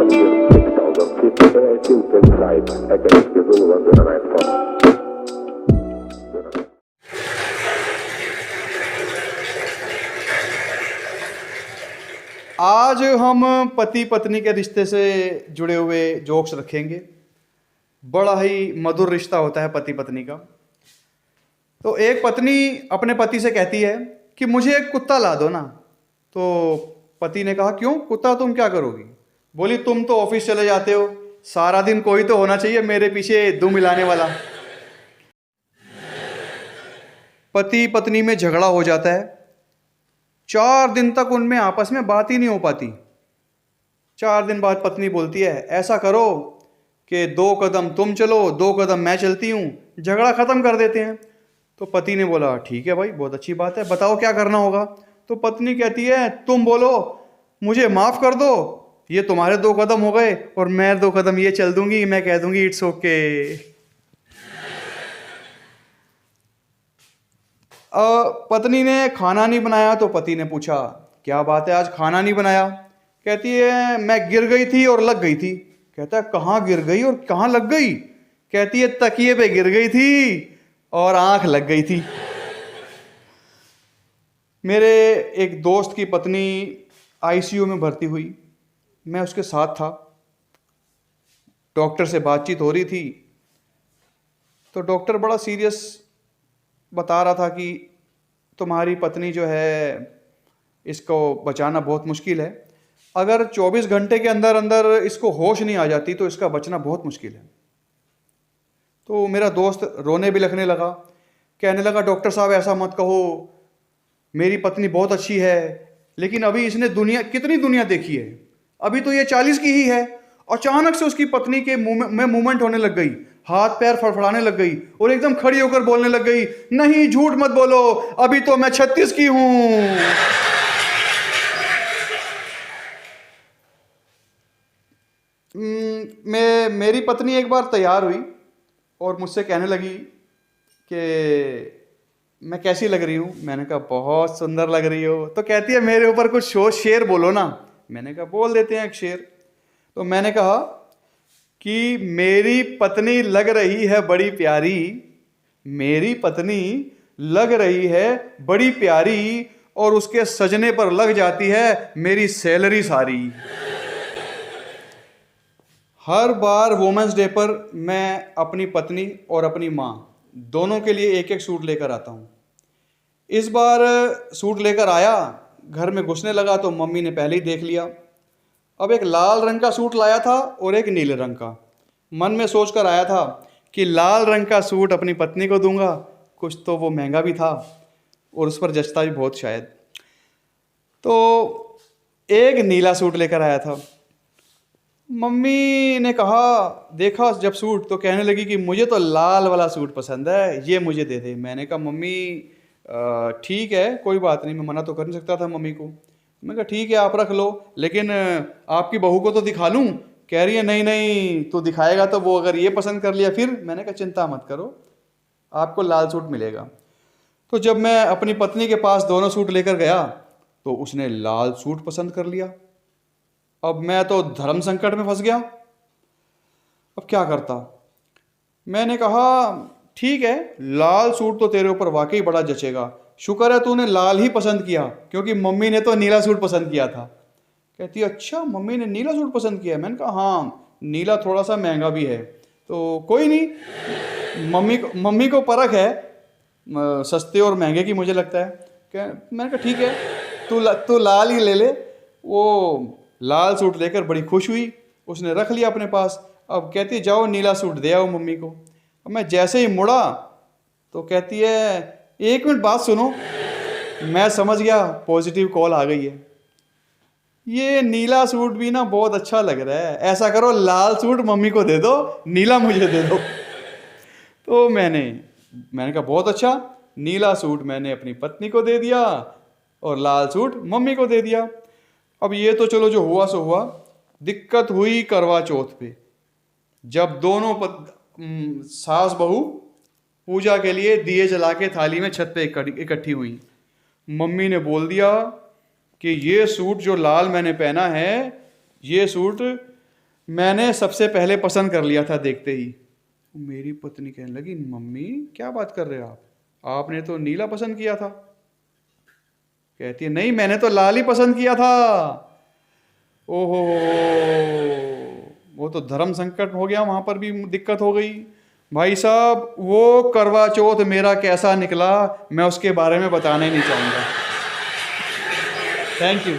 from here 6,000 feet till inside. Against the rule of the right front. आज हम पति पत्नी के रिश्ते से जुड़े हुए जोक्स रखेंगे। बड़ा ही मधुर रिश्ता होता है पति पत्नी का। तो एक पत्नी अपने पति से कहती है कि मुझे एक कुत्ता ला दो ना। तो पति ने कहा, क्यों, कुत्ता तुम क्या करोगी? बोली, तुम तो ऑफिस चले जाते हो, सारा दिन कोई तो होना चाहिए मेरे पीछे दुम मिलाने वाला। पति पत्नी में झगड़ा हो जाता है। 4 दिन तक उनमें आपस में बात ही नहीं हो पाती। 4 दिन बाद पत्नी बोलती है, ऐसा करो कि 2 कदम तुम चलो, 2 कदम मैं चलती हूँ, झगड़ा ख़त्म कर देते हैं। तो पति ने बोला, ठीक है भाई, बहुत अच्छी बात है, बताओ क्या करना होगा। तो पत्नी कहती है, तुम बोलो मुझे माफ़ कर दो, ये तुम्हारे 2 कदम हो गए और मैं 2 कदम ये चल दूंगी, मैं कह दूंगी इट्स ओके। पत्नी ने खाना नहीं बनाया तो पति ने पूछा, क्या बात है आज खाना नहीं बनाया? कहती है, मैं गिर गई थी और लग गई थी। कहता है, कहाँ गिर गई और कहाँ लग गई? कहती है, तकिए पे गिर गई थी और आंख लग गई थी। मेरे एक दोस्त की पत्नी आईसीयू में भर्ती हुई, मैं उसके साथ था। डॉक्टर से बातचीत हो रही थी तो डॉक्टर बड़ा सीरियस बता रहा था कि तुम्हारी पत्नी जो है, इसको बचाना बहुत मुश्किल है। अगर 24 घंटे के अंदर अंदर इसको होश नहीं आ जाती तो इसका बचना बहुत मुश्किल है। तो मेरा दोस्त रोने भी लगने लगा, कहने लगा, डॉक्टर साहब ऐसा मत कहो, मेरी पत्नी बहुत अच्छी है, लेकिन अभी इसने कितनी दुनिया देखी है, अभी तो ये 40 की ही है। अचानक से उसकी पत्नी के मुंह में मूवमेंट होने लग गई, हाथ पैर फड़फड़ाने लग गई और एकदम खड़ी होकर बोलने लग गई, नहीं झूठ मत बोलो, अभी तो मैं 36 की हूं। मेरी पत्नी एक बार तैयार हुई और मुझसे कहने लगी कि मैं कैसी लग रही हूँ? मैंने कहा, बहुत सुंदर लग रही हो। तो कहती है, मेरे ऊपर कुछ शेर बोलो ना। मैंने कहा, बोल देते हैं एक शेर। तो मैंने कहा कि मेरी पत्नी लग रही है बड़ी प्यारी, मेरी पत्नी लग रही है बड़ी प्यारी, और उसके सजने पर लग जाती है मेरी सैलरी सारी। हर बार वुमेन्स डे पर मैं अपनी पत्नी और अपनी माँ दोनों के लिए एक एक सूट लेकर आता हूँ। इस बार सूट लेकर आया, घर में घुसने लगा तो मम्मी ने पहले ही देख लिया। अब एक लाल रंग का सूट लाया था और एक नीले रंग का। मन में सोच कर आया था कि लाल रंग का सूट अपनी पत्नी को दूंगा, कुछ तो वो महंगा भी था और उस पर जचता भी बहुत शायद। तो एक नीला सूट लेकर आया था। मम्मी ने कहा, देखा जब सूट तो कहने लगी कि मुझे तो लाल वाला सूट पसंद है, ये मुझे दे दे। मैंने कहा, मम्मी ठीक है, कोई बात नहीं, मैं मना तो कर नहीं सकता था मम्मी को। मैं कहा, ठीक है आप रख लो, लेकिन आपकी बहू को तो दिखा लूँ। कह रही है, नहीं नहीं, तो दिखाएगा तो वो अगर ये पसंद कर लिया फिर। मैंने कहा, चिंता मत करो, आपको लाल सूट मिलेगा। तो जब मैं अपनी पत्नी के पास दोनों सूट लेकर गया तो उसने लाल सूट पसंद कर लिया। अब मैं तो धर्म संकट में फंस गया, अब क्या करता। मैंने कहा, ठीक है, लाल सूट तो तेरे ऊपर वाकई बड़ा जचेगा, शुक्र है तूने लाल ही पसंद किया, क्योंकि मम्मी ने तो नीला सूट पसंद किया था। कहती, अच्छा मम्मी ने नीला सूट पसंद किया? मैंने कहा, हाँ, नीला थोड़ा सा महंगा भी है, तो कोई नहीं, मम्मी को परख है सस्ते और महंगे की, मुझे लगता है। मैंने कहा, ठीक है, तू लाल ही ले ले। वो लाल सूट लेकर बड़ी खुश हुई, उसने रख लिया अपने पास। अब कहती, जाओ नीला सूट दे आओ मम्मी को। अब मैं जैसे ही मुड़ा तो कहती है, 1 मिनट बात सुनो। मैं समझ गया पॉजिटिव कॉल आ गई है, ये नीला सूट भी ना बहुत अच्छा लग रहा है, ऐसा करो लाल सूट मम्मी को दे दो, नीला मुझे दे दो। तो मैंने कहा, बहुत अच्छा, नीला सूट मैंने अपनी पत्नी को दे दिया और लाल सूट मम्मी को दे दिया। अब ये तो चलो जो हुआ सो हुआ। दिक्कत हुई करवा चौथ पे, जब दोनों सास बहू पूजा के लिए दिए जला के थाली में छत पे इकट्ठी हुई। मम्मी ने बोल दिया कि ये सूट जो लाल मैंने पहना है, ये सूट मैंने सबसे पहले पसंद कर लिया था देखते ही। मेरी पत्नी कहने लगी, मम्मी क्या बात कर रहे हो आप, आपने तो नीला पसंद किया था। कहती है, नहीं मैंने तो लाल ही पसंद किया था। ओहो, वो तो धर्म संकट हो गया, वहां पर भी दिक्कत हो गई। भाई साहब, वो करवा चौथ मेरा कैसा निकला मैं उसके बारे में बताना ही नहीं चाहूंगा। Thank you.